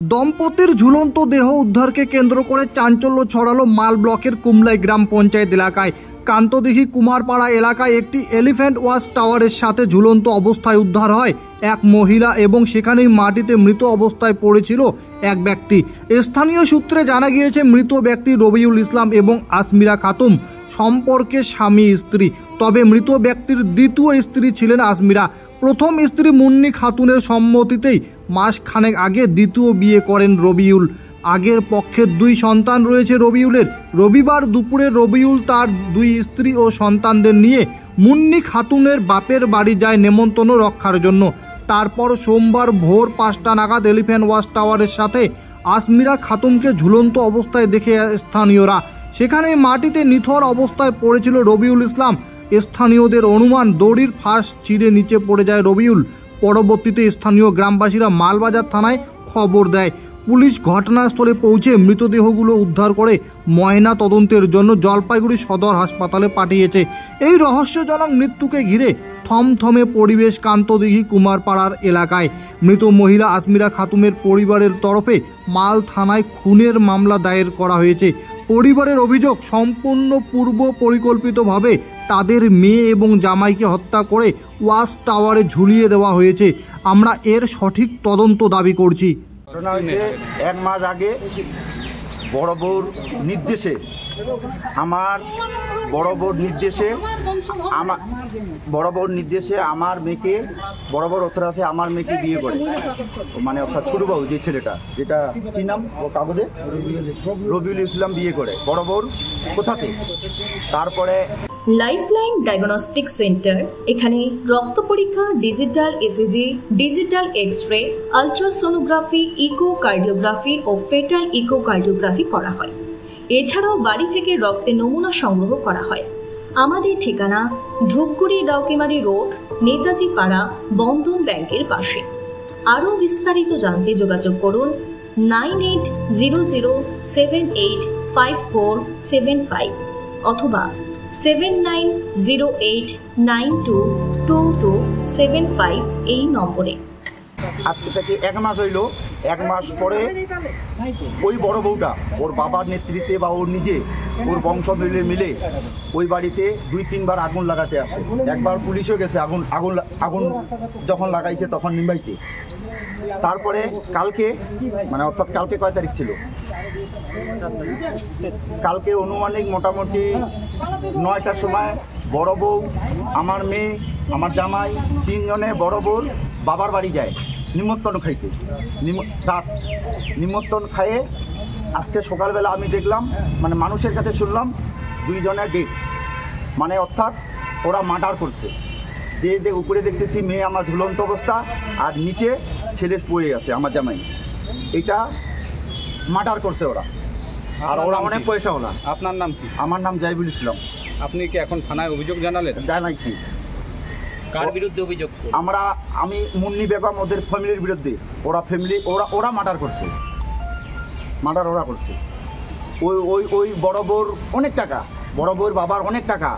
দম্পতির ঝুলন্ত দেহ উদ্ধারকে কেন্দ্র করে চাঞ্চল্য ছড়ালো মাল ব্লকের কুমলাই গ্রাম পঞ্চায়েত এলাকায়। কান্তদিঘি কুমারপাড়া এলাকায় একটি এলিফ্যান্ট ওয়াচ টাওয়ারের সাথে ঝুলন্ত অবস্থায় উদ্ধার হয় এক মহিলা এবং সেখানেই মাটিতে মৃত অবস্থায় পড়েছিল এক ব্যক্তি। স্থানীয় সূত্রে জানা গিয়েছে মৃত ব্যক্তি রবিউল ইসলাম এবং আসমিরা খাতুন সম্পর্কে স্বামী স্ত্রী। তবে মৃত ব্যক্তির দ্বিতীয় স্ত্রী ছিলেন আসমিরা। প্রথম স্ত্রী মুন্নি খাতুনের সম্মতিতেই মাসখানেক আগে দ্বিতীয় বিয়ে করেন রবিউল। আগের পক্ষের দুই সন্তান রয়েছে রবিউলের। রবিবার দুপুরে রবিউল তার দুই স্ত্রী ও সন্তানদের নিয়ে মুন্নি খাতুনের বাপের বাড়ি যায় নেমন্তন্ন রক্ষার জন্য। তারপর সোমবার ভোর 5টা নাগাদ এলিফ্যান্ট ওয়াচ টাওয়ারের সাথে আসমিরা খাতুনকে ঝুলন্ত অবস্থায় দেখে স্থানীয়রা। সেখানে মাটিতে নিথর অবস্থায় পড়েছিল রবিউল ইসলাম। স্থানীয়দের অনুমান দড়ির ফাঁস ছিঁড়ে নিচে পড়ে যায় রবিউল। পরবর্তীতে স্থানীয় গ্রামবাসীরা মালবাজার থানায় খবর দেয়। পুলিশ ঘটনাস্থলে পৌঁছে মৃতদেহগুলো উদ্ধার করে ময়না তদন্তের জন্য জলপাইগুড়ি সদর হাসপাতালে পাঠিয়েছে। এই রহস্যজনক মৃত্যুকে ঘিরে থমথমে পরিবেশ কান্তদিঘি কুমারপাড়ার এলাকায়। মৃত মহিলা আসমিরা খাতুনের পরিবারের তরফে মাল থানায় খুনের মামলা দায়ের করা হয়েছে। পরিবারের অভিযোগ, সম্পূর্ণ পূর্ব পরিকল্পিতভাবে তাদের মেয়ে এবং জামাইকে হত্যা করে ওয়াচ টাওয়ারে ঝুলিয়ে দেওয়া হয়েছে। আমরা এর সঠিক তদন্ত দাবি করছি। ঘটনা হয়েছে 1 মাস আগে বড় বউর নির্দেশে আমার মেয়েকে বড় বউর অথরাসে আমার মেয়েকে বিয়ে করে, মানে অর্থাৎ ছোট বউ যে ছেলেটা, যেটা কি নাম ও কাগজে রবিউল ইসলাম বিয়ে করে বড় বউর কোথাতে। তারপরে লাইফলাইন ডায়াগনস্টিক সেন্টার, এখানে রক্ত পরীক্ষা, digital ECG, digital X-ray, ultrasonography, echocardiography ও ফেটাল ইকোকার্ডিওগ্রাফি করা হয়। এছাড়াও বাড়ি থেকে রক্তের নমুনা সংগ্রহ করা হয়। আমাদের ঠিকানা ধূপগুড়ি ডাউকিমারি রোড, নেতাজি পাড়া, বন্ধন ব্যাংকের পাশে। আরও বিস্তারিত জানতে যোগাযোগ করুন 9807854755 অথবা 7908922275 এই নম্বরে। আজকে থেকে 1 মাস হইল। 1 মাস পরে ওই বড় বউটা ওর বাবার নেতৃত্বে বা ওর নিজে ওর বংশ মিলে ওই বাড়িতে 2-3 বার আগুন লাগাতে আসে। একবার পুলিশও গেছে আগুন যখন লাগাইছে তখন নিভাইতে। তারপরে কালকে, মানে অর্থাৎ কালকে কয় তারিখ ছিল, কালকে অনুমানিক মোটামুটি 9টার সময় বড় বউ, আমার মেয়ে, আমার জামাই 3 জনে বড় বউর বাবার বাড়ি যায় নিমন্ত্রণ খাইতে। নিমন্ত্রণ খাইয়ে আজকে সকালবেলা আমি দেখলাম, মানে মানুষের কাছে শুনলাম 2 জনের ডেট, মানে অর্থাৎ ওরা মার্ডার করছে। যে উপরে দেখতেছি মেয়ে আমার ঝুলন্ত অবস্থা আর নিচে ছেলে পড়ে আছে আমার জামাই। এটা মার্ডার করছে ওরা, আর ওরা অনেক পয়সা ওরা। আপনার নাম কি? আমার নাম জাইবুল ইসলাম। আপনি কি এখন থানায় অভিযোগ জানালেন? জানাইছি। কার বিরুদ্ধে অভিযোগ? আমি মুন্নি বেগম, ওদের ফ্যামিলির বিরুদ্ধে। ওরা মার্ডার করছে, ওরা করছে। ওই বড় বউর অনেক টাকা, বড় বউর বাবার অনেক টাকা।